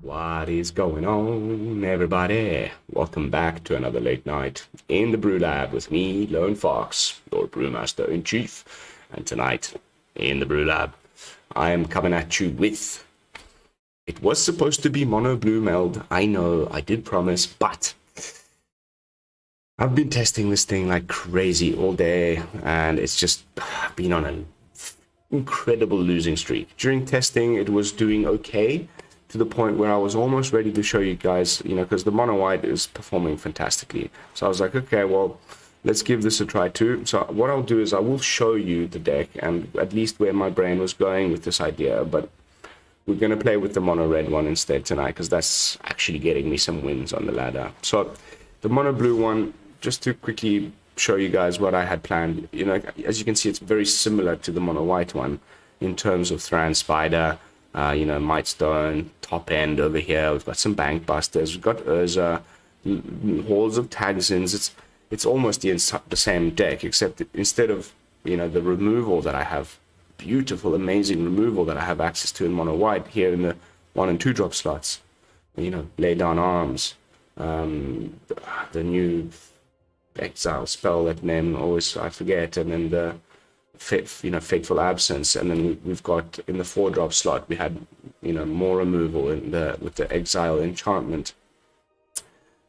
What is going on, everybody? Welcome back to another late night in the BrewLab with me, Lone Fox, your Brewmaster in Chief. And tonight, in the BrewLab, I am coming at you with... It was supposed to be mono blue meld. I know, I did promise, but... I've been testing this thing like crazy all day, and it's just been on an incredible losing streak. During testing, it was doing okay, to the point where I was almost ready to show you guys, because the mono white is performing fantastically. So I was like, okay, well, let's give this a try too. So what I'll do is I will show you the deck and at least where my brain was going with this idea, but we're going to play with the mono red one instead tonight, because that's actually getting me some wins on the ladder. So the mono blue one, just to quickly show you guys what I had planned, as you can see, it's very similar to the mono white one in terms of Thran Spider, Might Stone, top end over here. We've got some Bank Busters, we've got Urza, Halls of Kakkazans. It's almost the same deck, except that instead of, the removal that I have, beautiful, amazing removal that I have access to in mono white here in the 1 and 2 drop slots, Lay Down Arms, the new exile spell that name always I forget, and then the Fateful Absence, and then we've got in the 4 drop slot we had more removal in with the exile enchantment.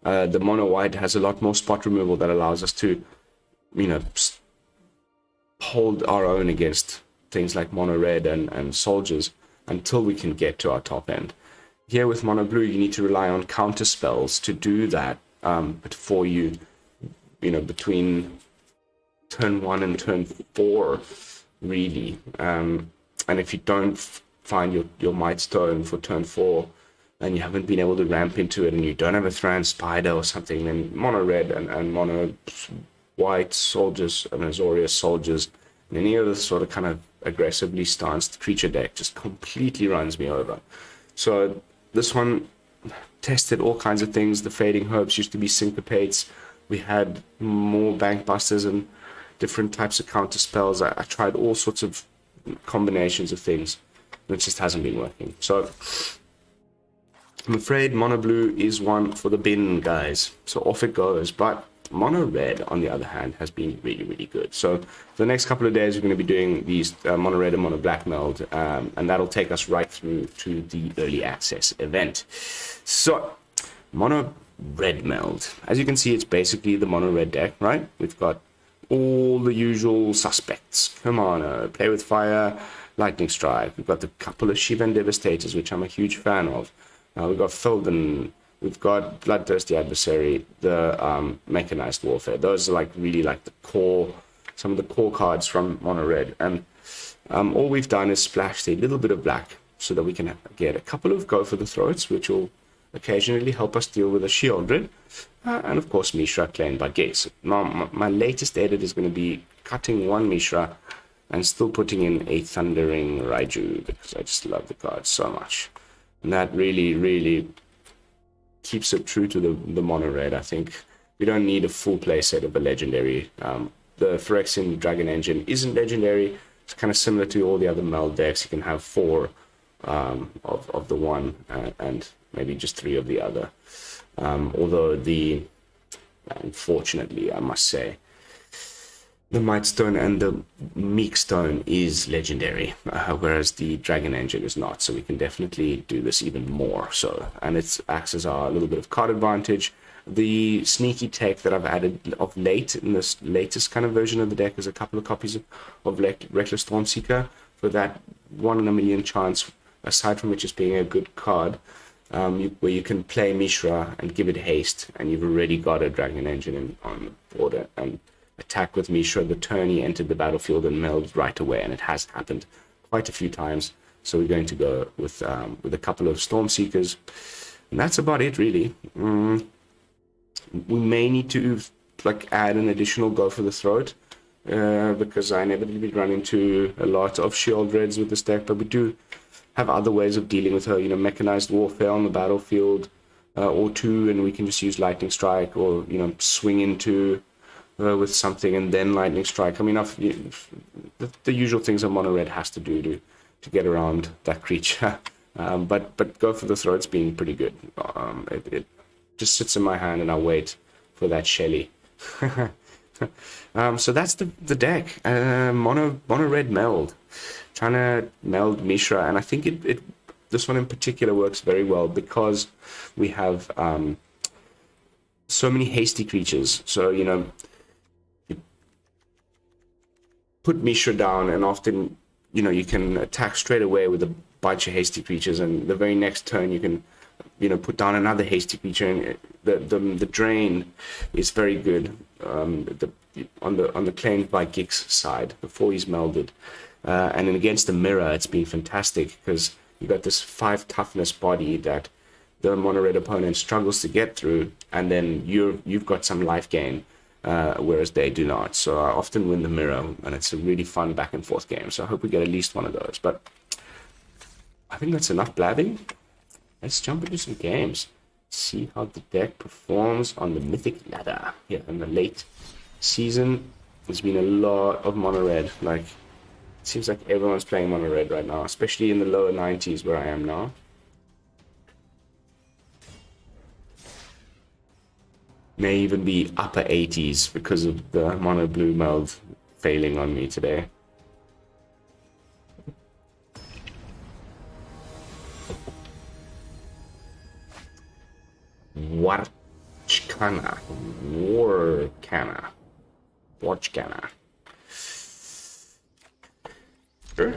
The mono white has a lot more spot removal that allows us to hold our own against things like mono red and soldiers until we can get to our top end. Here with mono blue, you need to rely on counter spells to do that, but for you, between turn 1 and turn 4, really. And if you don't find your Might Stone for turn 4, and you haven't been able to ramp into it, and you don't have a Thran Spider or something, then mono red and mono white soldiers and Azorius soldiers and any other sort of kind of aggressively stanced creature deck just completely runs me over. So this one tested all kinds of things. The Fading Hopes used to be Syncopates. We had more Bank Busters and different types of counter spells. I tried all sorts of combinations of things, and it just hasn't been working. So I'm afraid mono blue is one for the bin, guys. So off it goes. But mono red, on the other hand, has been really, really good. So for the next couple of days, we're going to be doing these mono red and mono black meld, and that'll take us right through to the early access event. So mono red meld, as you can see, it's basically the mono red deck, right? We've got all the usual suspects: Kumano, Play with Fire, Lightning Strike. We've got the couple of Shivan Devastators, which I'm a huge fan of. We've got Feldon, we've got Bloodthirsty Adversary, the Mechanized Warfare. Those are really the core, some of the core cards from mono red. And all we've done is splashed a little bit of black so that we can get a couple of Go for the Throats, which will occasionally help us deal with a Shieldred, and of course Mishra claimed by Gates. Now my latest edit is going to be cutting one Mishra and still putting in a Thundering Raiju, because I just love the card so much, and that really keeps it true to the mono red. I think we don't need a full play set of a legendary. The Phyrexian Dragon Engine isn't legendary. It's kind of similar to all the other Meld decks. You can have 4 of the one and maybe just 3 of the other. Although unfortunately, I must say, the Might Stone and the Meek Stone is legendary, whereas the Dragon Engine is not. So we can definitely do this even more so. And it acts as our little bit of card advantage. The sneaky tech that I've added of late in this latest kind of version of the deck is a couple of copies of Reckless Stormseeker for that 1 in a million chance, aside from it just being a good card, where you can play Mishra and give it haste, and you've already got a Dragon Engine on the board, and attack with Mishra the turn he entered the battlefield and meld right away, and it has happened quite a few times. So we're going to go with a couple of Stormseekers, and that's about it really. We may need to add an additional Go for the Throat, because I inevitably run into a lot of Shieldreds with this deck, but we do have other ways of dealing with her, Mechanized Warfare on the battlefield, or 2, and we can just use Lightning Strike, or swing into with something and then Lightning Strike. I mean, the usual things a mono red has to do to to get around that creature. But go for the throw. It's been pretty good. It just sits in my hand and I wait for that Shelly. So that's the deck. Mono red meld. Trying to meld Mishra, and I think this one in particular works very well because we have so many hasty creatures. So, you know, you put Mishra down and often, you know, you can attack straight away with a bunch of hasty creatures, and the very next turn you can, you know, put down another hasty creature, and the drain is very good on the claimed by Gix side before he's melded. And then against the mirror, it's been fantastic because you got this 5 toughness body that the mono red opponent struggles to get through, and then you've got some life gain, whereas they do not. So I often win the mirror, and it's a really fun back and forth game. So I hope we get at least one of those. But I think that's enough blabbing. Let's jump into some games. See how the deck performs on the mythic ladder. Yeah, in the late season, there's been a lot of mono red. Like, it seems like everyone's playing mono red right now, especially in the lower 90s where I am now. May even be upper 80s because of the mono blue meld failing on me today. Warchkana. Sure.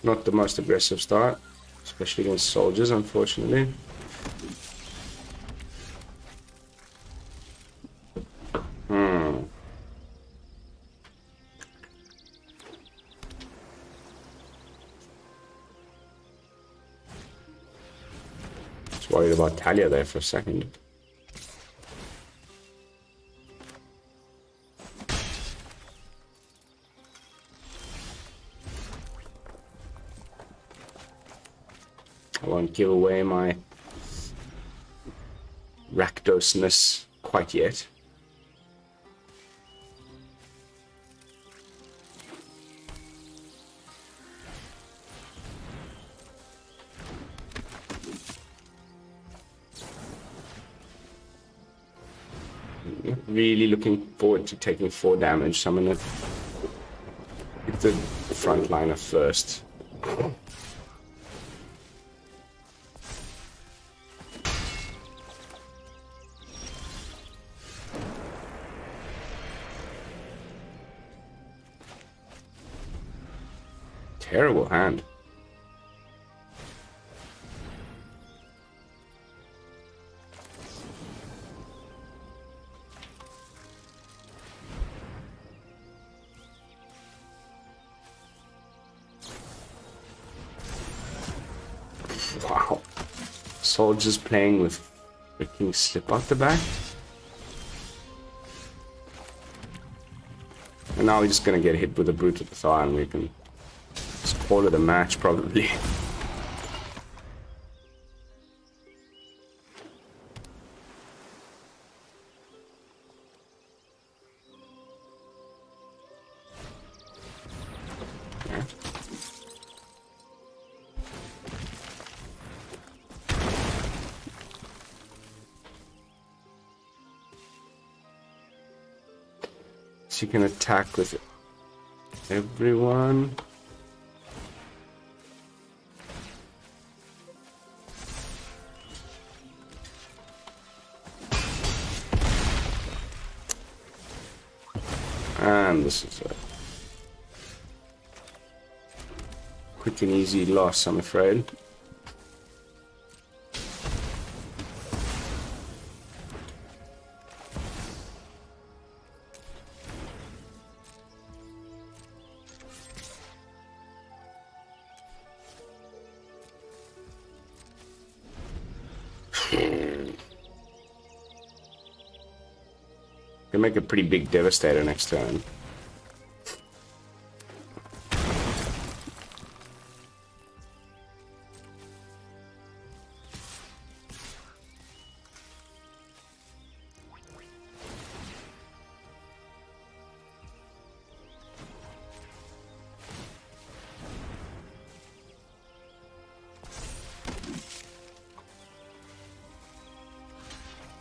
Not the most aggressive start, especially against soldiers, unfortunately. Just worried about Talia there for a second. I won't give away my Rakdosness quite yet. Really looking forward to taking 4 damage, so I'm gonna hit the frontliner first. Terrible hand. Wow. Soldiers playing with freaking slip out the back. And now we're just gonna get hit with a brute at the thigh and we can just call it a match, probably. Yeah. So you can attack with everyone. And this is a quick and easy loss, I'm afraid. Can make a pretty big Devastator next turn.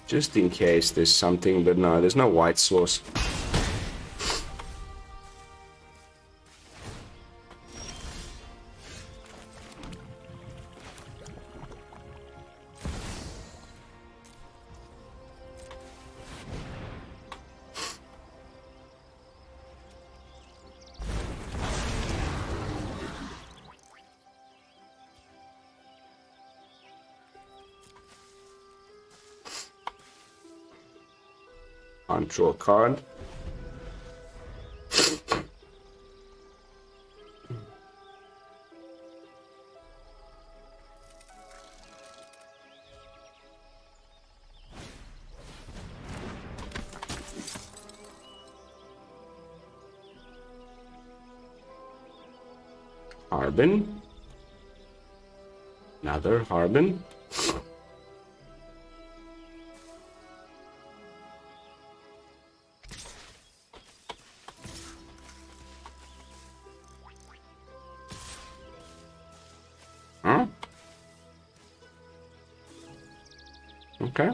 Just in case there's something, but no, there's no white source. Can't draw a card. Harbin. Another Harbin. Huh? Okay.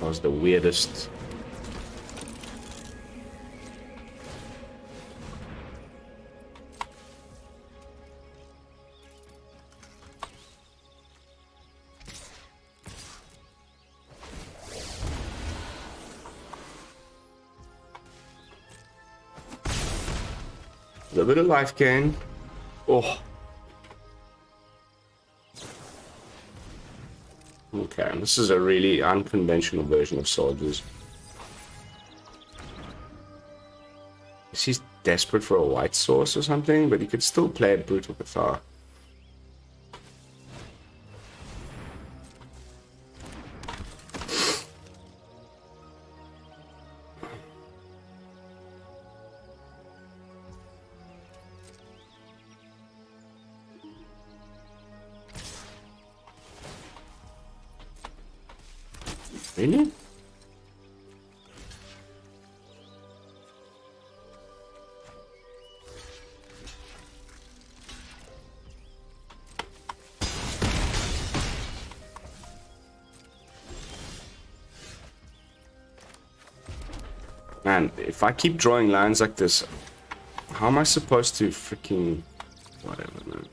That was the weirdest. A bit of life gain. Oh. Okay, this is a really unconventional version of soldiers. He's desperate for a white source or something, but he could still play a Brutal Cathar. Really? Man, if I keep drawing lines like this, how am I supposed to freaking... whatever, man.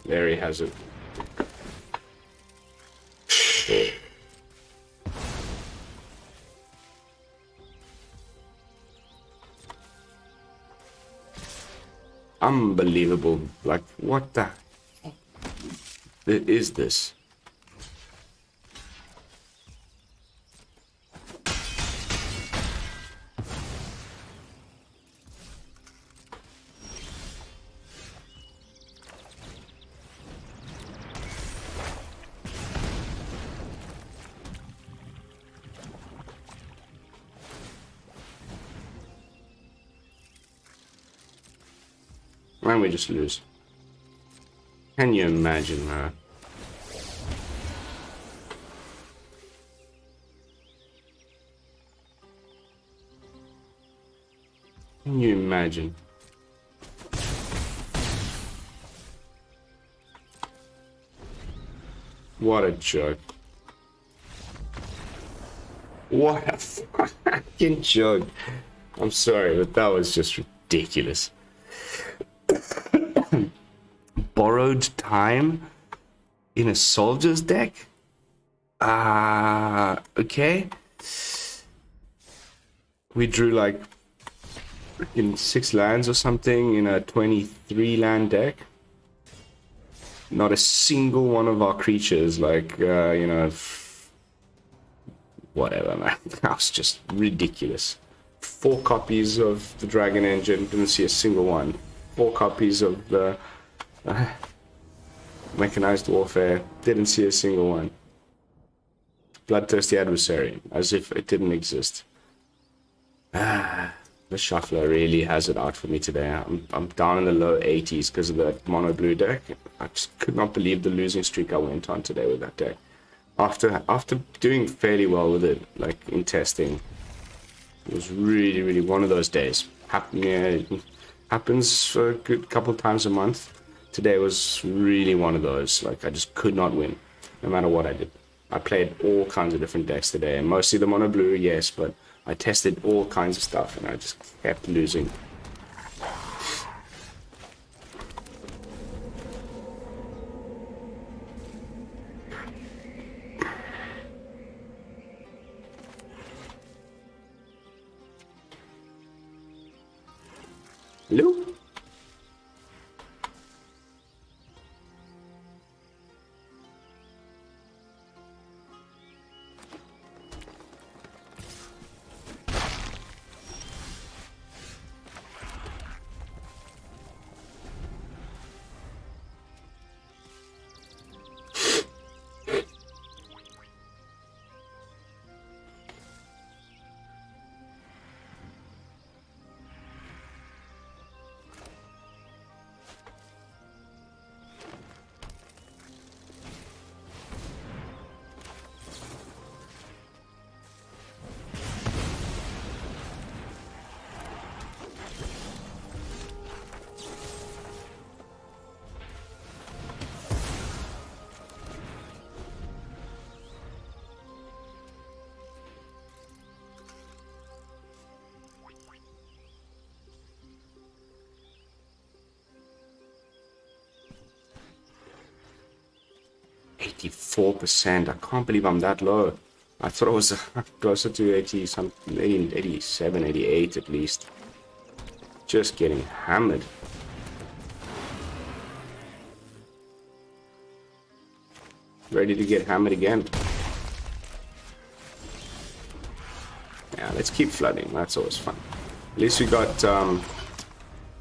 There he has it. Unbelievable. Like, what the heck is this? And we just lose. Can you imagine that? Can you imagine? What a joke. What a fucking joke. I'm sorry, but that was just ridiculous. Borrowed time in a soldier's deck? Okay. We drew like in 6 lands or something in a 23 land deck. Not a single one of our creatures, like, you know, whatever, man. That was just ridiculous. 4 copies of the Dragon Engine, didn't see a single one. 4 copies of the Mechanized Warfare, didn't see a single one. Bloodthirsty Adversary, as if it didn't exist. The shuffler really has it out for me today. I'm down in the low 80s because of that mono blue deck. I just could not believe the losing streak I went on today with that deck. After doing fairly well with it, like in testing, it was really one of those days. Happens a good couple times a month. Today was really one of those. Like I just could not win, no matter what I did. I played all kinds of different decks today, and mostly the mono blue, yes, but I tested all kinds of stuff, and I just kept losing. Hello? %. I can't believe I'm that low. I thought I was closer to 80, 87, 88 at least. Just getting hammered. Ready to get hammered again. Yeah, let's keep flooding. That's always fun. At least we got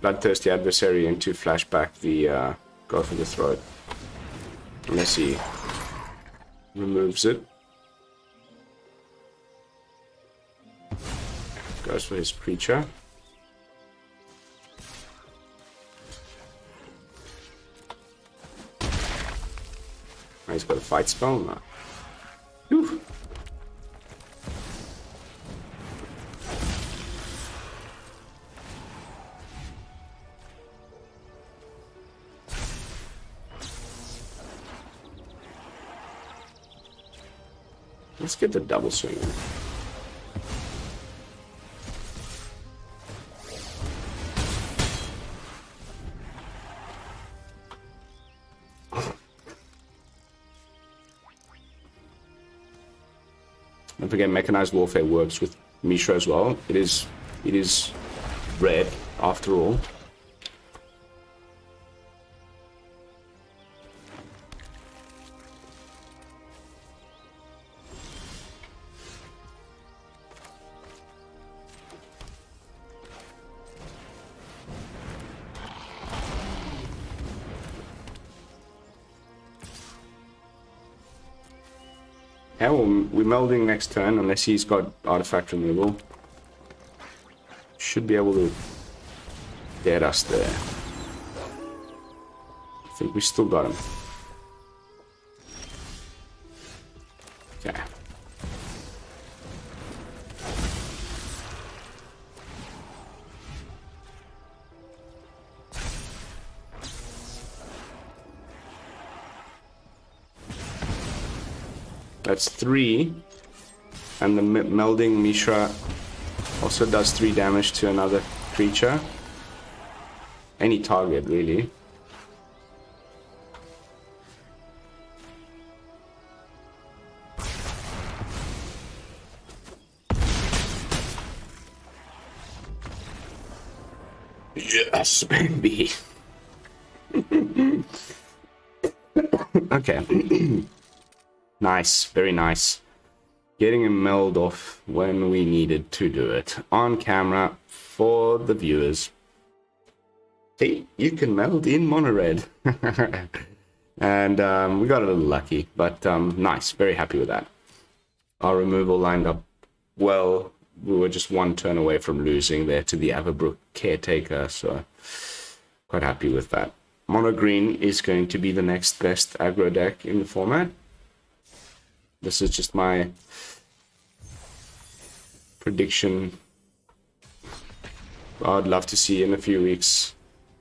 Bloodthirsty Adversary into flashback the go for the throat. Unless he removes it. Goes for his creature. Oh, he's got a fight spell now. Whew. Let's get the double swing in. Don't forget, Mechanized Warfare works with Mishra as well. It is red after all. Yeah, well, we're melding next turn, unless he's got artifact removal. Should be able to dead us there. I think we still got him. Okay. That's 3, and the Melding Mishra also does 3 damage to another creature. Any target, really. Yes, baby. Okay. Nice, very nice. getting a meld off when we needed to do it on camera for the viewers. Hey, you can meld in mono red. And we got a little lucky, but nice, very happy with that. Our removal lined up well. We were just one turn away from losing there to the Averbrook Caretaker, so quite happy with that. Mono green is going to be the next best aggro deck in the format. This is just my prediction. I'd love to see in a few weeks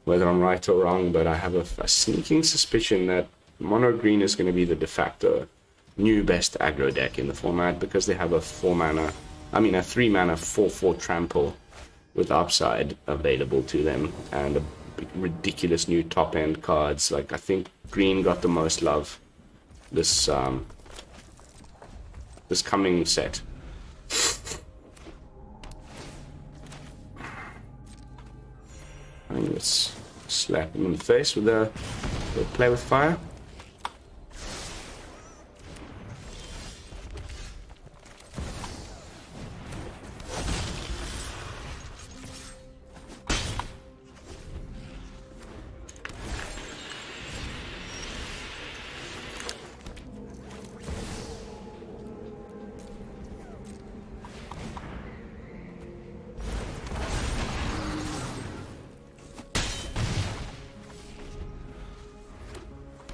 whether I'm right or wrong, but I have a sneaking suspicion that mono green is going to be the de facto new best aggro deck in the format, because they have a 3-mana 4/4 trample with upside available to them, and a ridiculous new top end cards. Like, I think green got the most love this this coming set. Let's slap him in the face with a play with fire.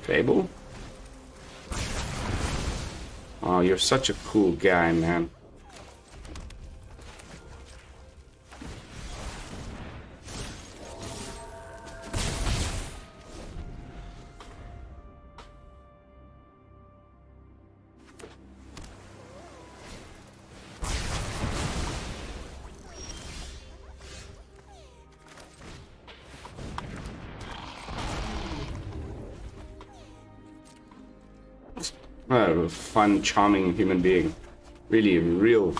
Fable. Oh, you're such a cool guy, man. A fun, charming human being. Really a real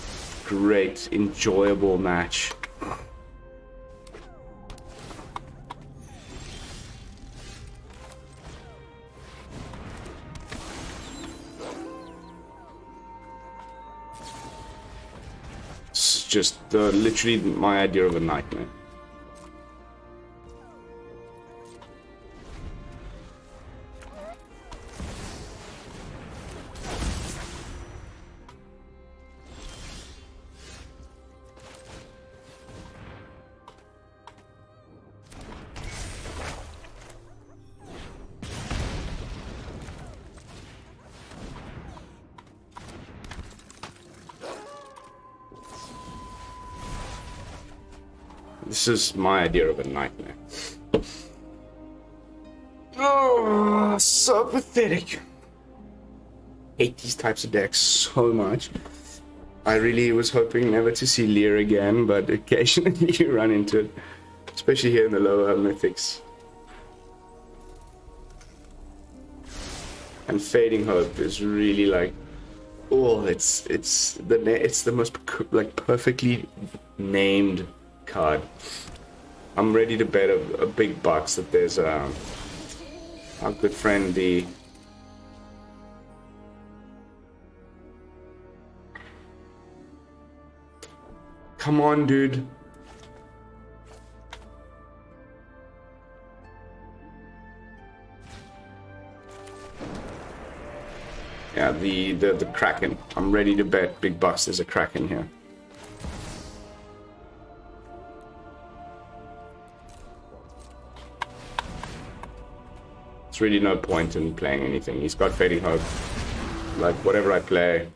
great, enjoyable match. It's just literally my idea of a nightmare. This is my idea of a nightmare. Oh, so pathetic. Hate these types of decks so much. I really was hoping never to see Lear again, but occasionally you run into it, especially here in the lower mythics. And Fading Hope is really like, oh, it's the most like perfectly named card. I'm ready to bet a big bucks that there's our good friend the come on, dude. Yeah, the Kraken. I'm ready to bet big bucks there's a Kraken here. Really no point in playing anything. He's got Fading Hope. Like, whatever I play.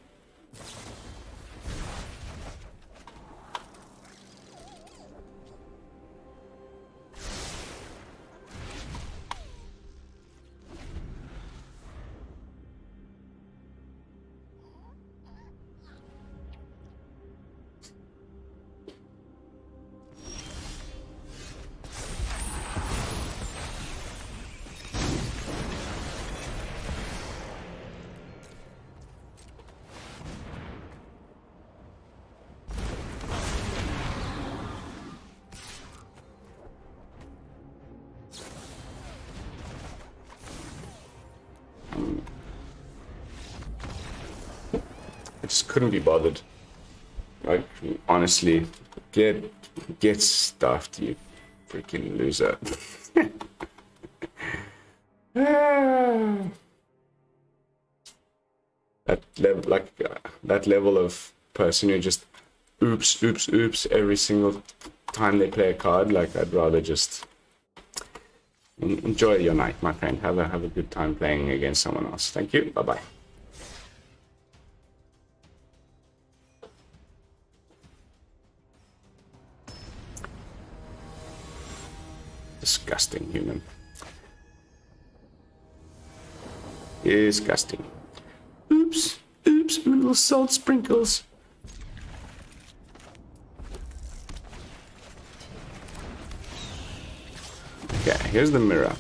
just couldn't be bothered. Like, honestly, get stuffed, you freaking loser. That level of person who just oops every single time they play a card. Like, I'd rather just enjoy your night, my friend. Have a good time playing against someone else. Thank you. Bye bye. Disgusting human. Disgusting. Oops, little salt sprinkles. Okay, here's the mirror.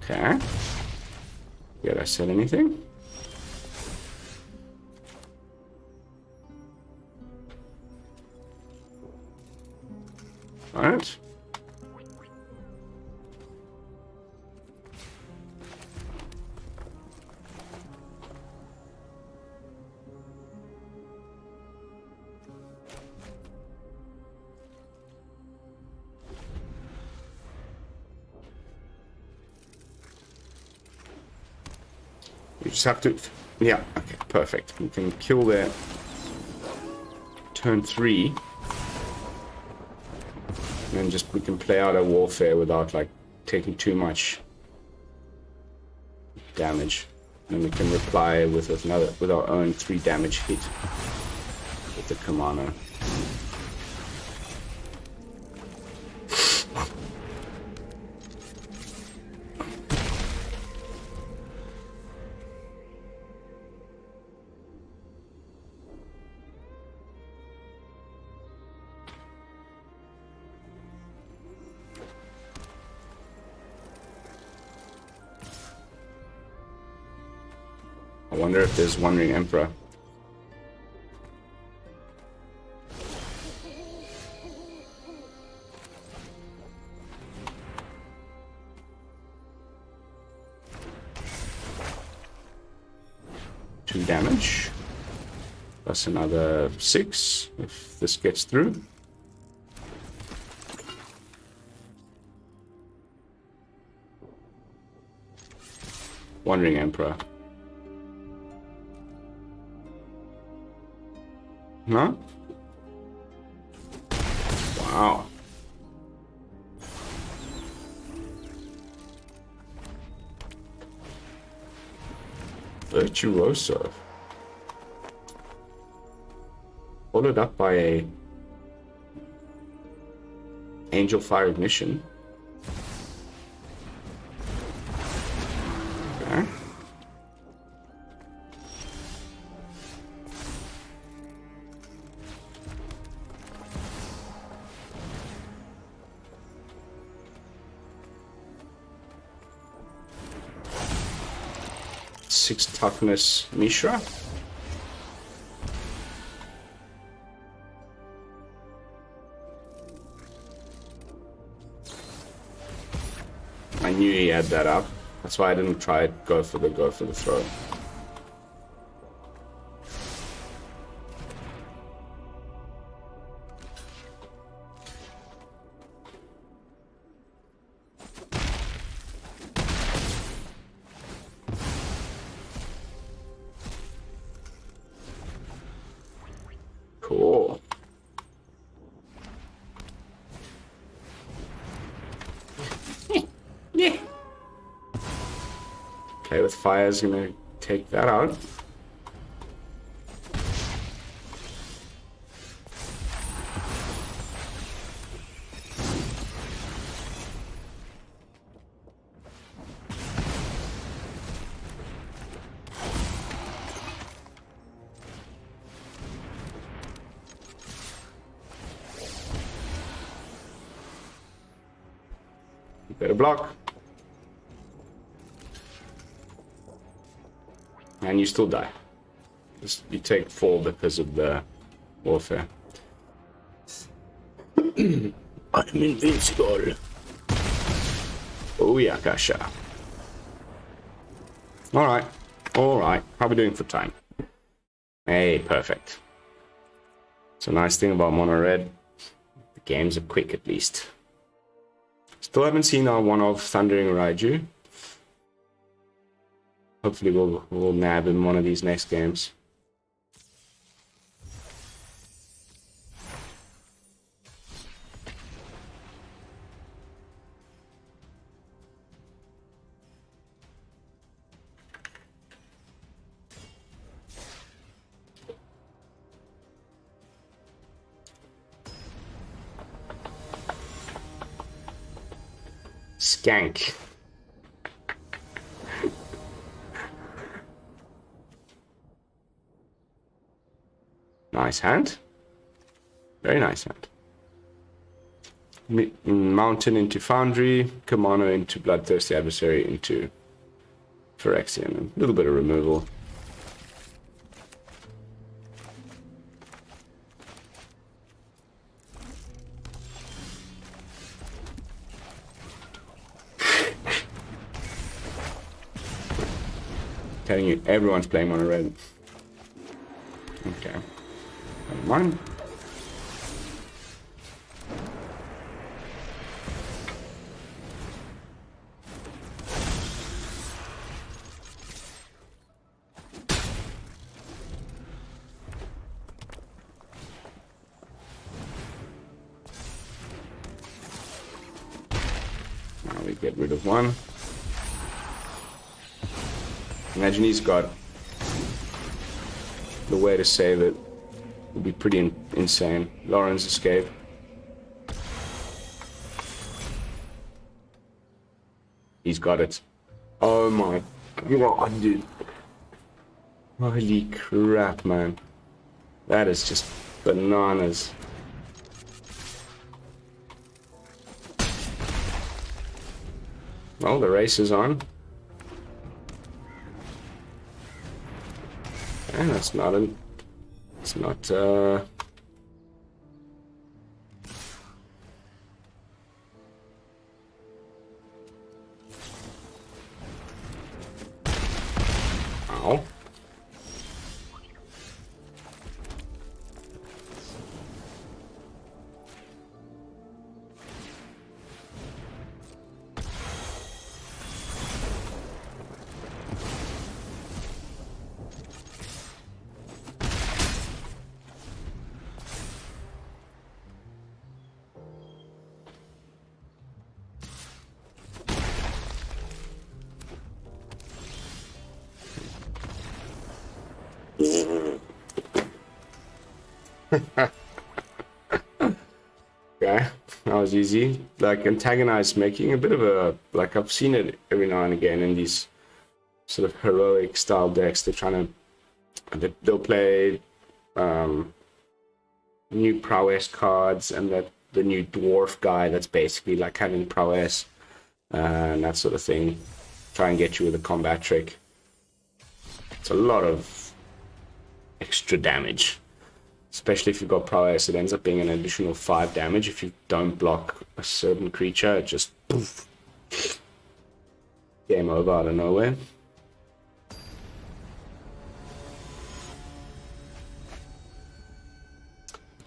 Okay. Did I said anything? All right. You just have to, yeah, okay, perfect. We can kill their turn 3. And then just we can play out our warfare without like taking too much damage. And we can reply with our own 3 damage hit with the Kumano. I wonder if there's Wandering Emperor. Two damage. Plus another 6 if this gets through. Wandering Emperor. No? Wow. Virtuoso. Followed up by a Angel Fire Ignition. Okay. Six toughness Mishra. I knew he had that up. That's why I didn't try it. Go for the throw. Cool. Yeah. Play with fire is gonna take that out. Better block. And you still die. You take 4 because of the warfare. I'm invincible. Oh yeah, Kasha. Alright. Alright. How are we doing for time? Hey, perfect. It's a nice thing about mono red. The games are quick at least. Still haven't seen our one of Thundering Raiju. Hopefully we'll nab in one of these next games. Skank. Nice hand. Very nice hand. Mountain into Foundry, Kumano into Bloodthirsty Adversary into Phyrexian. A little bit of removal. Telling you, everyone's playing mono red. Okay. Never mind. Now we get rid of one. Imagine he's got the way to save it. Would be pretty insane. Lauren's escape. He's got it. Oh my god, dude. Holy crap, man. That is just bananas. Well, the race is on. And that's not a... It's not, Ow. Okay, that was easy. Like, Antagonize making a bit of a... Like, I've seen it every now and again in these sort of heroic style decks. They're trying to... They'll play new prowess cards and the new dwarf guy that's basically like having prowess and that sort of thing. Try and get you with a combat trick. It's a lot of extra damage. Especially if you've got prowess, it ends up being an additional 5 damage. If you don't block a certain creature, it just poof. Game over out of nowhere.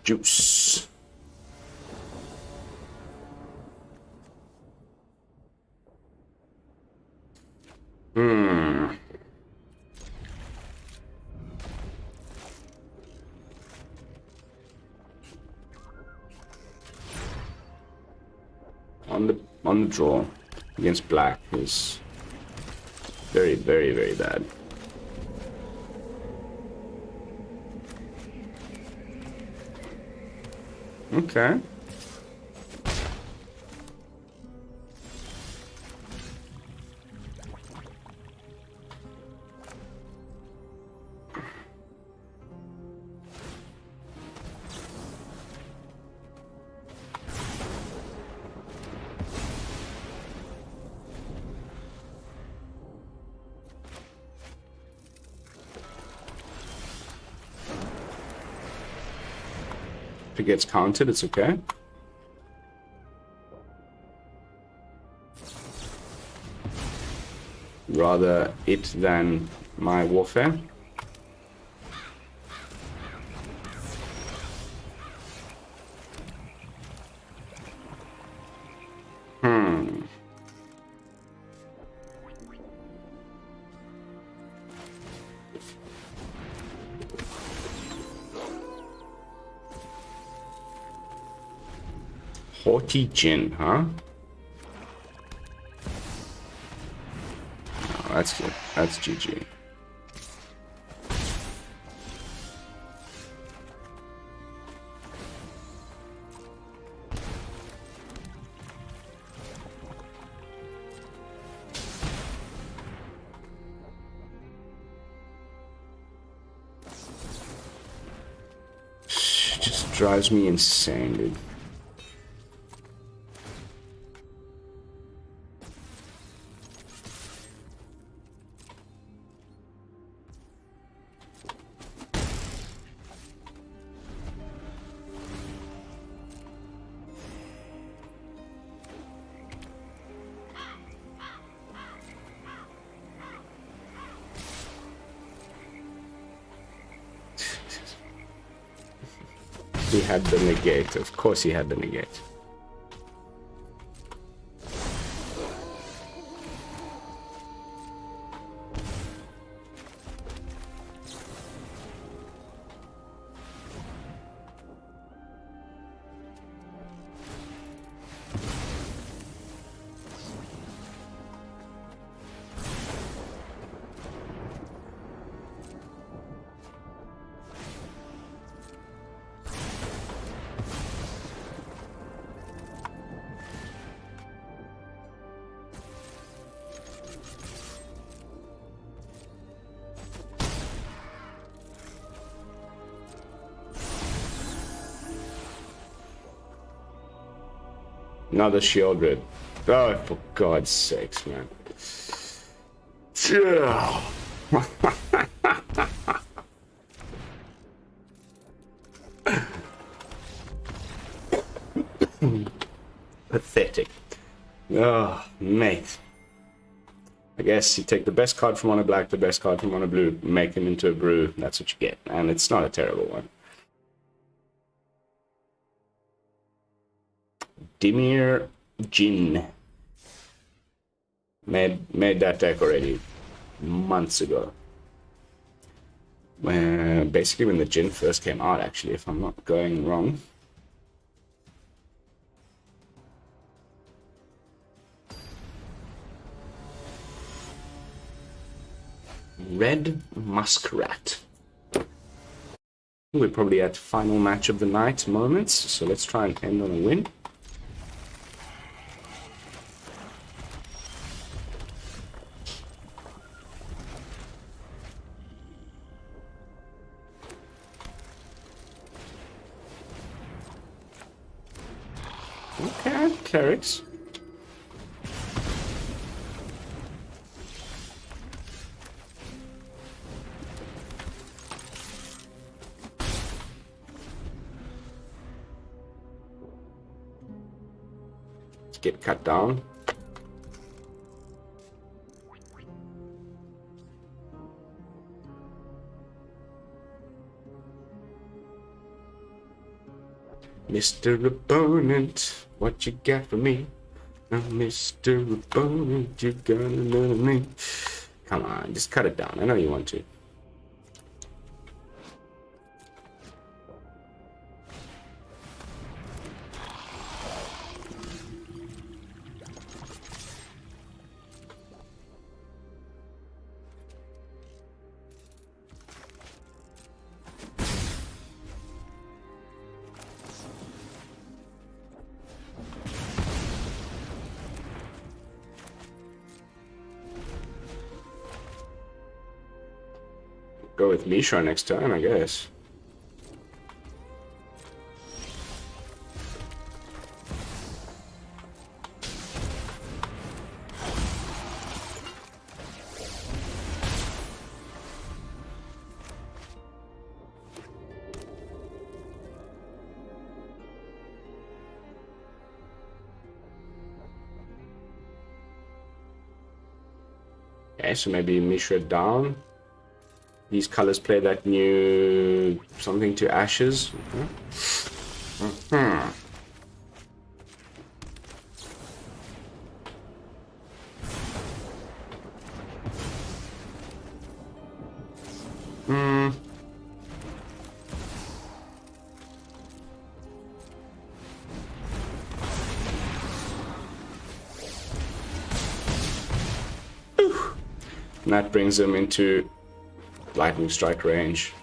Juice. On the draw against black is very, very, very bad. Okay. If it gets counted, it's okay. Rather it than my warfare. Haughty Jin, huh? Oh, that's good. That's GG. Just drives me insane, dude. He had the negate. Of course he had the negate. Another shield red. Oh, for God's sakes, man. Pathetic. Oh, mate. I guess you take the best card from mono black, the best card from mono blue, make him into a brew. That's what you get. And it's not a terrible one. Dimir Jin made that deck already months ago. Basically when the Jin first came out, actually, if I'm not going wrong. Red Muskrat. We're probably at final match of the night moments, so let's try and end on a win. Okay, clerics. Let's get cut down. Mr. Opponent, what you got for me? Now, Mr. Opponent, you got another me. Come on, just cut it down. I know you want to. Go with Mishra next time, I guess. Okay, so maybe Mishra down. These colors play that new something to ashes. And that brings them into lightning strike range.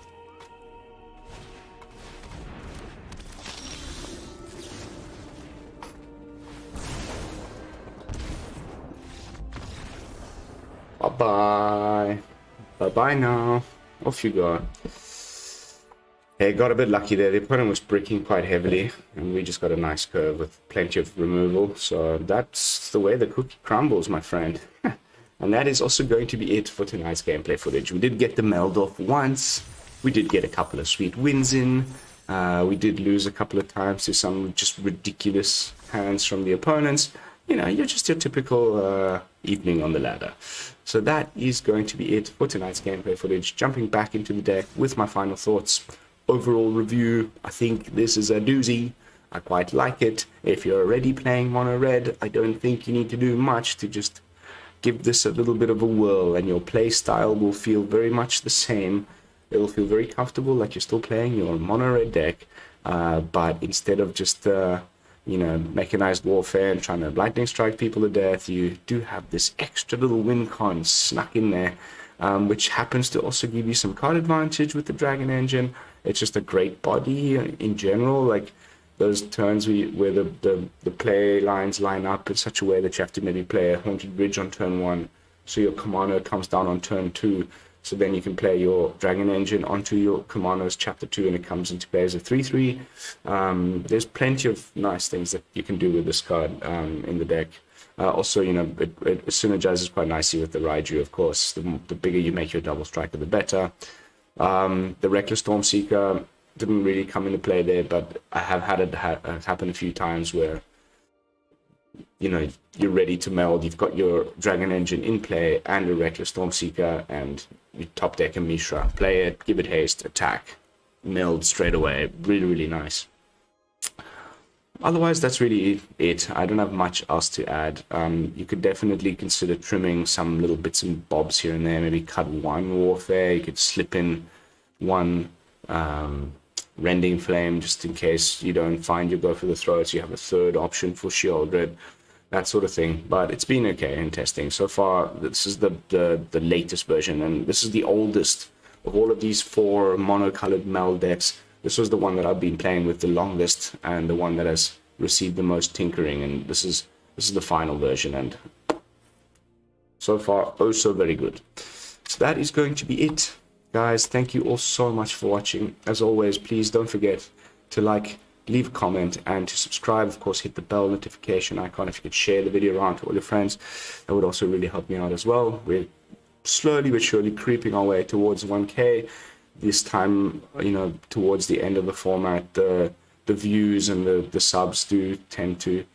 Bye-bye. Bye-bye now. Off you go. Hey, got a bit lucky there. The opponent was bricking quite heavily, and we just got a nice curve with plenty of removal. So that's the way the cookie crumbles, my friend. And that is also going to be it for tonight's gameplay footage. We did get the meld off once. We did get a couple of sweet wins in. We did lose a couple of times to some just ridiculous hands from the opponents. You know, you're just your typical evening on the ladder. So that is going to be it for tonight's gameplay footage. Jumping back into the deck with my final thoughts. Overall review, I think this is a doozy. I quite like it. If you're already playing mono red, I don't think you need to do much to just give this a little bit of a whirl, and your play style will feel very much the same. It will feel very comfortable, like you're still playing your mono red deck, but instead of just you know, mechanized warfare and trying to lightning strike people to death, you do have this extra little win con snuck in there, which happens to also give you some card advantage with the dragon engine. It's just a great body in general, like those turns where the play lines line up in such a way that you have to maybe play a Haunted Bridge on turn 1, so your Kumano comes down on turn 2, so then you can play your Dragon Engine onto your Kumano's Chapter 2 and it comes into play as a 3-3. There's plenty of nice things that you can do with this card in the deck. Also, you know, it synergizes quite nicely with the Raiju, of course. The bigger you make your double striker, the better. The Reckless Stormseeker didn't really come into play there, but I have had it happen a few times where, you know, you're ready to meld, you've got your Dragon Engine in play and a Reckless Stormseeker, and you top deck a Mishra. Play it, give it haste, attack, meld straight away. Really, really nice. Otherwise, that's really it. I don't have much else to add. You could definitely consider trimming some little bits and bobs here and there. Maybe cut one Warfare. You could slip in one Rending Flame, just in case you don't find your Go for the Throat. You have a third option for Shieldred, that sort of thing. But it's been okay in testing. So far, this is the latest version, and this is the oldest of all of these 4 monocolored Meld decks. This was the one that I've been playing with the longest, and the one that has received the most tinkering, and this is the final version, and so far, oh so very good. So that is going to be it. Guys, thank you all so much for watching. As always, please don't forget to like, leave a comment, and to subscribe. Of course, hit the bell notification icon. If you could share the video around to all your friends, that would also really help me out as well. We're slowly but surely creeping our way towards 1K. This time, you know, towards the end of the format, the views and the subs do tend to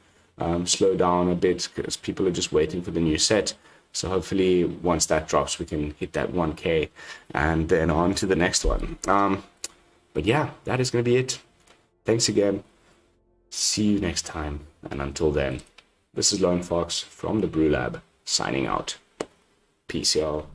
slow down a bit because people are just waiting for the new set. So hopefully once that drops, we can hit that 1K and then on to the next one. But yeah, that is going to be it. Thanks again. See you next time. And until then, this is Lone Fox from the BrewLab signing out. Peace, y'all.